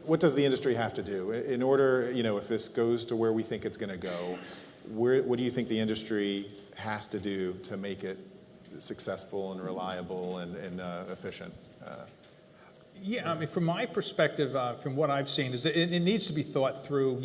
what does the industry have to do in order, if this goes to where we think it's going to go? What do you think the industry has to do to make it successful and reliable and efficient? Yeah, I mean, from my perspective, from what I've seen, is it needs to be thought through,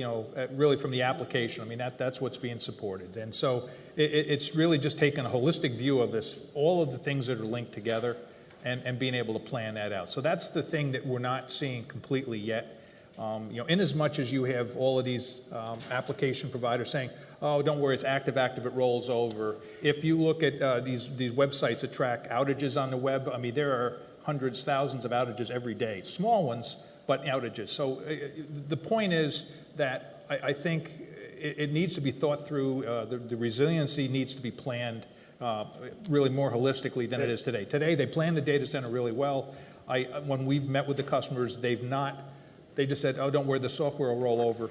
really from the application. I mean, that's what's being supported. And so it's really just taking a holistic view of this, all of the things that are linked together, and being able to plan that out. So that's the thing that we're not seeing completely yet. In as much as you have all of these application providers saying, oh, don't worry, it's active, it rolls over. If you look at these websites that track outages on the web, I mean, there are hundreds, thousands of outages every day. Small ones, but outages. So the point is that I think it needs to be thought through. The resiliency needs to be planned really more holistically than it is today. Today, they plan the data center really well. When we've met with the customers, they just said, oh, don't worry, the software will roll over.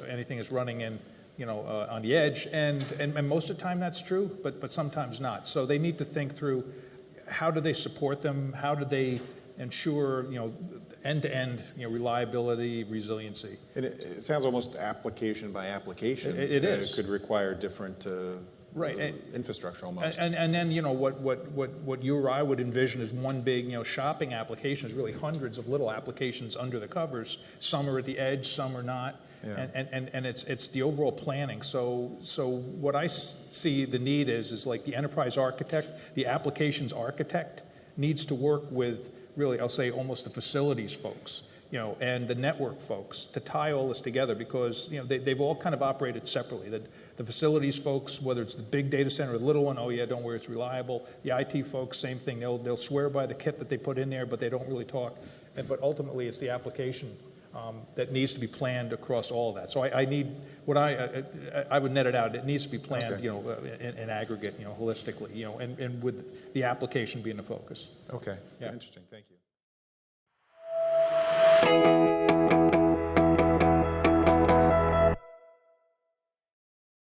Anything is running in, on the edge. And most of the time that's true, but sometimes not. So they need to think through, how do they support them? How do they ensure, end-to-end, reliability, resiliency? And it sounds almost application by application. It is. It could require different infrastructure almost. And then, what you or I would envision is one big, shopping application is really hundreds of little applications under the covers. Some are at the edge, some are not. Yeah. And it's the overall planning. So what I see the need is like the enterprise architect, the applications architect needs to work with really, I'll say almost the facilities folks, and the network folks to tie all this together, because they've all kind of operated separately. The facilities folks, whether it's the big data center or the little one, oh yeah, don't worry, it's reliable. The IT folks, same thing. They'll swear by the kit that they put in there, but they don't really talk. But ultimately, it's the application that needs to be planned across all of that. So I would net it out. It needs to be planned, okay, in aggregate, holistically, and with the application being the focus. Okay. Yeah. Interesting. Thank you.